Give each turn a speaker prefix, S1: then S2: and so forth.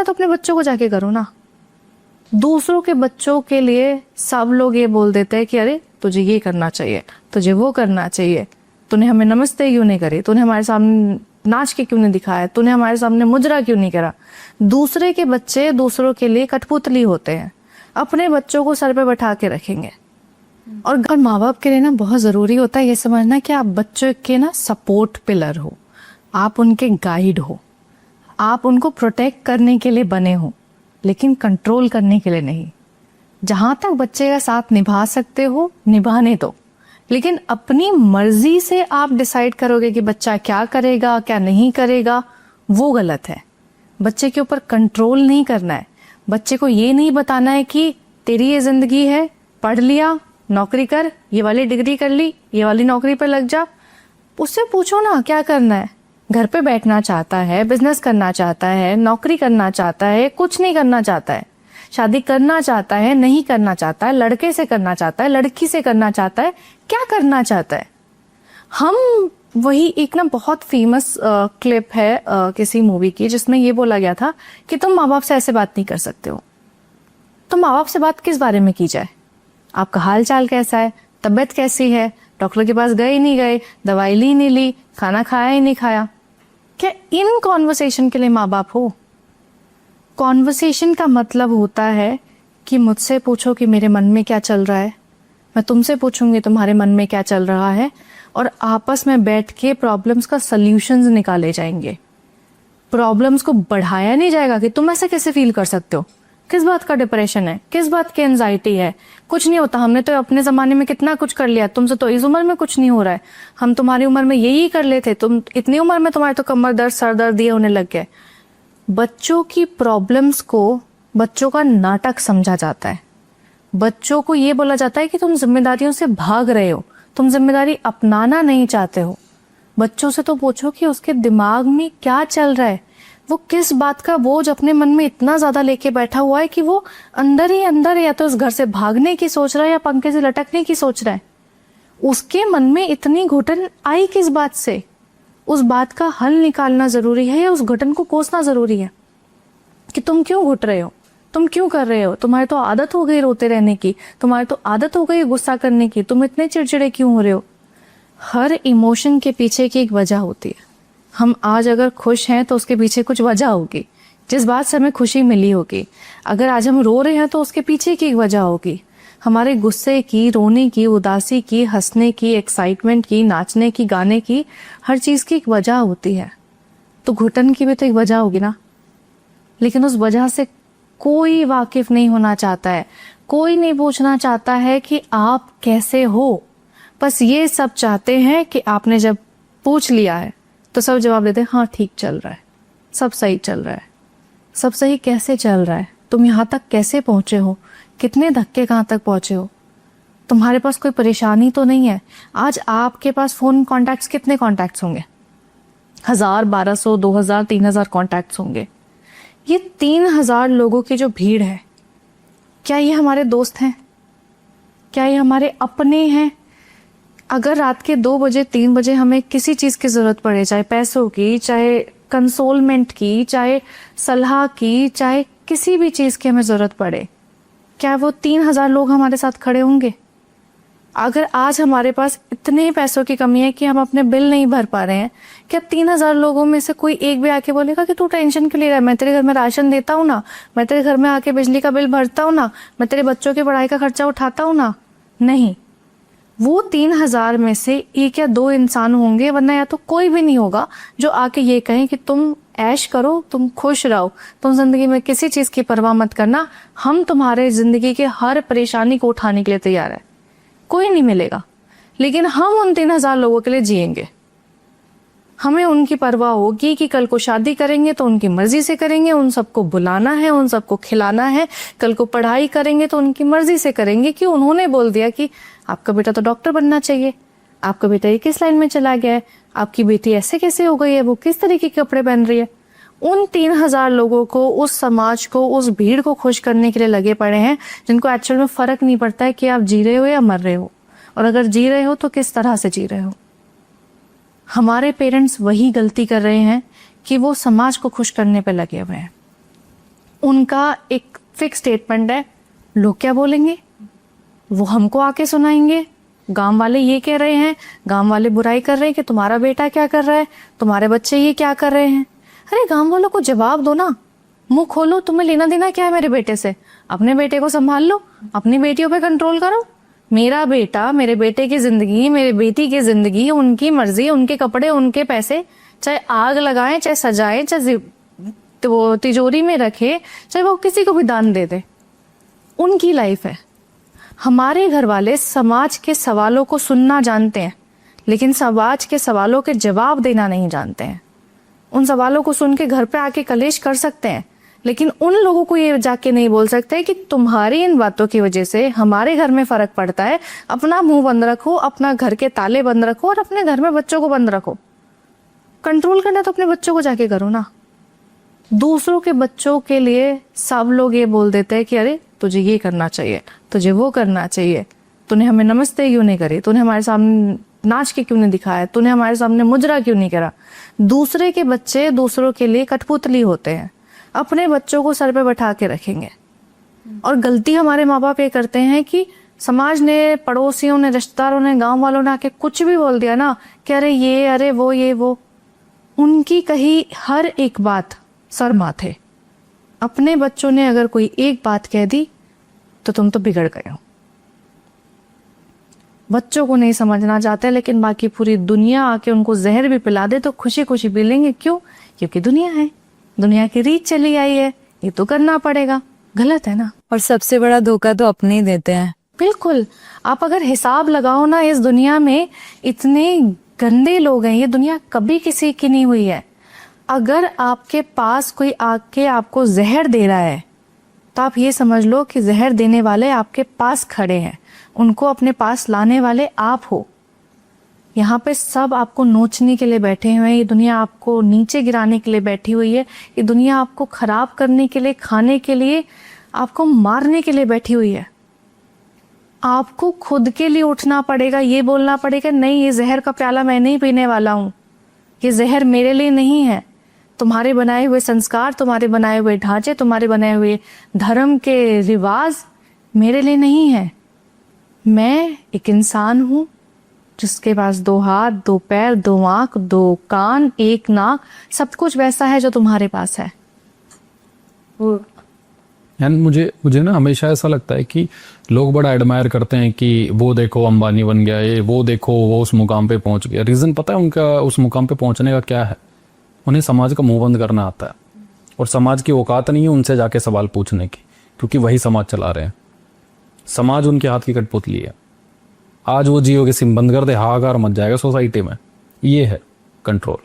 S1: करना है तो अपने बच्चों को जाके करो ना। दूसरों के बच्चों के लिए सब लोग ये बोल देते हैं कि अरे तुझे ये करना चाहिए, तुझे वो करना चाहिए, तूने हमें नमस्ते क्यों नहीं करी, तूने हमारे सामने नाच के क्यों नहीं दिखाया, तूने हमारे सामने मुजरा क्यों नहीं करा। दूसरे के बच्चे दूसरों के लिए कठपुतली होते हैं, अपने बच्चों को सर पे बैठा के रखेंगे। और माँ बाप के लिए ना बहुत जरूरी होता है ये समझना कि आप बच्चों के ना सपोर्ट पिलर हो, आप उनके गाइड हो, आप उनको प्रोटेक्ट करने के लिए बने हो, लेकिन कंट्रोल करने के लिए नहीं। जहां तक बच्चे का साथ निभा सकते हो निभाने दो, लेकिन अपनी मर्जी से आप डिसाइड करोगे कि बच्चा क्या करेगा क्या नहीं करेगा, वो गलत है। बच्चे के ऊपर कंट्रोल नहीं करना है। बच्चे को ये नहीं बताना है कि तेरी ये जिंदगी है, पढ़ लिया नौकरी कर, ये वाली डिग्री कर ली, ये वाली नौकरी पर लग जा। उससे पूछो ना क्या करना है। घर पे बैठना चाहता है, बिजनेस करना चाहता है, नौकरी करना चाहता है, कुछ नहीं करना चाहता है, शादी करना चाहता है, नहीं करना चाहता है, लड़के से करना चाहता है, लड़की से करना चाहता है, क्या करना चाहता है। हम वही एक ना बहुत फेमस क्लिप है किसी मूवी की जिसमें ये बोला गया था कि तुम माँ बाप से ऐसे बात नहीं कर सकते हो। तो माँ बाप से बात किस बारे में की जाए? आपका हाल चाल कैसा है, तबीयत कैसी है, डॉक्टर के पास गए नहीं गए, दवाई ली नहीं ली, खाना खाया ही नहीं खाया, क्या इन कॉन्वर्सेशन के लिए माँ बाप हो? कॉन्वर्सेशन का मतलब होता है कि मुझसे पूछो कि मेरे मन में क्या चल रहा है, मैं तुमसे पूछूंगी तुम्हारे मन में क्या चल रहा है, और आपस में बैठ के प्रॉब्लम्स का सल्यूशंस निकाले जाएंगे। प्रॉब्लम्स को बढ़ाया नहीं जाएगा कि तुम ऐसे कैसे फील कर सकते हो, किस बात का डिप्रेशन है, किस बात की एंजाइटी है, कुछ नहीं होता, हमने तो अपने जमाने में कितना कुछ कर लिया, तुमसे तो इस उम्र में कुछ नहीं हो रहा है, हम तुम्हारी उम्र में यही कर लेते, तुम इतनी उम्र में तुम्हारे तो कमर दर्द सर दर्द ये होने लग गए। बच्चों की प्रॉब्लम्स को बच्चों का नाटक समझा जाता है। बच्चों को ये बोला जाता है कि तुम जिम्मेदारियों से भाग रहे हो, तुम जिम्मेदारी अपनाना नहीं चाहते हो। बच्चों से तो पूछो कि उसके दिमाग में क्या चल रहा है, वो किस बात का बोझ अपने मन में इतना ज्यादा लेके बैठा हुआ है कि वो अंदर ही अंदर या तो उस घर से भागने की सोच रहा है या पंखे से लटकने की सोच रहा है। उसके मन में इतनी घुटन आई किस बात से? उस बात का हल निकालना जरूरी है या उस घुटन को कोसना जरूरी है कि तुम क्यों घुट रहे हो, तुम क्यों कर रहे हो, तुम्हारी तो आदत हो गई रोते रहने की, तुम्हारी तो आदत हो गई गुस्सा करने की, तुम इतने चिड़चिड़े क्यों हो रहे हो। हर इमोशन के पीछे की एक वजह होती है। हम आज अगर खुश हैं तो उसके पीछे कुछ वजह होगी, जिस बात से हमें खुशी मिली होगी। अगर आज हम रो रहे हैं तो उसके पीछे की एक वजह होगी। हमारे गुस्से की, रोने की, उदासी की, हंसने की, एक्साइटमेंट की, नाचने की, गाने की, हर चीज की एक वजह होती है। तो घुटन की भी तो एक वजह होगी ना। लेकिन उस वजह से कोई वाकिफ नहीं होना चाहता है, कोई नहीं पूछना चाहता है कि आप कैसे हो। बस ये सब चाहते हैं कि आपने जब पूछ लिया है तो सब जवाब देते हैं हाँ ठीक चल रहा है, सब सही चल रहा है। सब सही कैसे चल रहा है? तुम यहाँ तक कैसे पहुंचे हो, कितने धक्के कहाँ तक पहुंचे हो, तुम्हारे पास कोई परेशानी तो नहीं है। आज आपके पास फोन कॉन्टैक्ट्स कितने कॉन्टैक्ट्स होंगे? 1000, 1200, 2000, 3000 कॉन्टैक्ट्स होंगे। ये 3000 लोगों की जो भीड़ है, क्या ये हमारे दोस्त हैं? क्या ये हमारे अपने हैं? अगर रात के 2 बजे 3 बजे हमें किसी चीज की जरूरत पड़े, चाहे पैसों की, चाहे कंसोलमेंट की, चाहे सलाह की, चाहे किसी भी चीज की हमें जरूरत पड़े, क्या वो 3000 लोग हमारे साथ खड़े होंगे? अगर आज हमारे पास इतने पैसों की कमी है कि हम अपने बिल नहीं भर पा रहे हैं, क्या 3000 लोगों में से कोई एक भी आके बोलेगा कि तू टेंशन क्यों ले रहा है, मैं तेरे घर में राशन देता हूँ ना, मैं तेरे घर में आके बिजली का बिल भरता हूँ ना, मैं तेरे बच्चों की पढ़ाई का खर्चा उठाता हूँ ना? नहीं। वो 3000 में से 1 या 2 इंसान होंगे, वरना या तो कोई भी नहीं होगा जो आके ये कहें कि तुम ऐश करो, तुम खुश रहो, तुम जिंदगी में किसी चीज की परवाह मत करना, हम तुम्हारे जिंदगी के हर परेशानी को उठाने के लिए तैयार है। कोई नहीं मिलेगा। लेकिन हम उन 3000 लोगों के लिए जिएंगे। हमें उनकी परवाह होगी कि कल को शादी करेंगे तो उनकी मर्जी से करेंगे, उन सबको बुलाना है, उन सबको खिलाना है। कल को पढ़ाई करेंगे तो उनकी मर्जी से करेंगे कि उन्होंने बोल दिया कि आपका बेटा तो डॉक्टर बनना चाहिए, आपका बेटा ये किस लाइन में चला गया है, आपकी बेटी ऐसे कैसे हो गई है, वो किस तरीके के कपड़े पहन रही है। उन 3000 लोगों को, उस समाज को, उस भीड़ को खुश करने के लिए लगे पड़े हैं, जिनको एक्चुअल में फर्क नहीं पड़ता है कि आप जी रहे हो या मर रहे हो, और अगर जी रहे हो तो किस तरह से जी रहे हो। हमारे पेरेंट्स वही गलती कर रहे हैं कि वो समाज को खुश करने पे लगे हुए हैं। उनका एक फिक्स स्टेटमेंट है, लोग क्या बोलेंगे, वो हमको आके सुनाएंगे, गांव वाले ये कह रहे हैं, गांव वाले बुराई कर रहे हैं कि तुम्हारा बेटा क्या कर रहा है, तुम्हारे बच्चे ये क्या कर रहे हैं। अरे गांव वालों को जवाब दो ना, मुंह खोलो, तुम्हें लेना देना क्या है मेरे बेटे से, अपने बेटे को संभाल लो, अपनी बेटियों पे कंट्रोल करो। मेरा बेटा, मेरे बेटे की जिंदगी, मेरी बेटी की जिंदगी, उनकी मर्जी, उनके कपड़े, उनके पैसे, चाहे आग लगाएं, चाहे सजाएं, चाहे तो वो तिजोरी में रखे, चाहे वो किसी को भी दान दे दे, उनकी लाइफ है। हमारे घर वाले समाज के सवालों को सुनना जानते हैं, लेकिन समाज के सवालों के जवाब देना नहीं जानते हैं। उन सवालों को सुन के घर पे आके कलेश कर सकते हैं, लेकिन उन लोगों को ये जाके नहीं बोल सकते कि तुम्हारी इन बातों की वजह से हमारे घर में फर्क पड़ता है। अपना मुंह बंद रखो, अपना घर के ताले बंद रखो और अपने घर में बच्चों को बंद रखो। कंट्रोल करना तो अपने बच्चों को जाके करो ना। दूसरों के बच्चों के लिए सब लोग ये बोल देते हैं कि अरे तुझे ये करना चाहिए, तुझे वो करना चाहिए, तूने हमें नमस्ते क्यों नहीं करी, तूने हमारे सामने नाच के क्यों नहीं दिखाया, तूने हमारे सामने मुजरा क्यों नहीं करा। दूसरे के बच्चे दूसरों के लिए कठपुतली होते हैं, अपने बच्चों को सर पे बैठा के रखेंगे। और गलती हमारे माँ बाप ये करते हैं कि समाज ने, पड़ोसियों ने, रिश्तेदारों ने, गांव वालों ने आके कुछ भी बोल दिया ना कि अरे ये, अरे वो, ये वो, उनकी कही हर एक बात सर माथे। अपने बच्चों ने अगर कोई एक बात कह दी तो तुम तो बिगड़ गए हो। बच्चों को नहीं समझना चाहते, लेकिन बाकी पूरी दुनिया आके उनको जहर भी पिला दे तो खुशी खुशी पी लेंगे। क्यों? क्योंकि दुनिया है, दुनिया की रीत चली आई है, ये तो करना पड़ेगा। गलत है ना।
S2: और सबसे बड़ा धोखा तो अपने ही देते हैं।
S1: बिल्कुल। आप अगर हिसाब लगाओ ना, इस दुनिया में इतने गंदे लोग हैं, ये दुनिया कभी किसी की नहीं हुई है। अगर आपके पास कोई आके आपको जहर दे रहा है तो आप ये समझ लो कि जहर देने वाले आपके पास खड़े हैं, उनको अपने पास लाने वाले आप हो। यहाँ पे सब आपको नोचने के लिए बैठे हुए हैं, ये दुनिया आपको नीचे गिराने के लिए बैठी हुई है, ये दुनिया आपको खराब करने के लिए, खाने के लिए, आपको मारने के लिए बैठी हुई है। आपको खुद के लिए उठना पड़ेगा, ये बोलना पड़ेगा नहीं, ये जहर का प्याला मैं नहीं पीने वाला हूँ, ये जहर मेरे लिए नहीं है। तुम्हारे बनाए हुए संस्कार, तुम्हारे बनाए हुए ढांचे, तुम्हारे बनाए हुए धर्म के रिवाज मेरे लिए नहीं है। मैं एक इंसान हूँ जिसके पास 2 हाथ, 2 पैर, 2 आंख, 2 कान, 1 नाक, सब कुछ वैसा है जो तुम्हारे पास है।
S3: मुझे ना हमेशा ऐसा लगता है कि लोग बड़ा एडमायर करते हैं कि वो देखो अंबानी बन गया, ये वो देखो वो उस मुकाम पे पहुंच गया। रीजन पता है उनका उस मुकाम पे पहुंचने का क्या है? उन्हें समाज का मुंह बंद करना आता है, और समाज की औकात नहीं है उनसे जाके सवाल पूछने की, क्योंकि वही समाज चला रहे हैं। समाज उनके हाथ की कठपुतली है। आज वो जियो के सिम बंद कर दे, हाहाकार मच जाएगा सोसाइटी में। ये है कंट्रोल।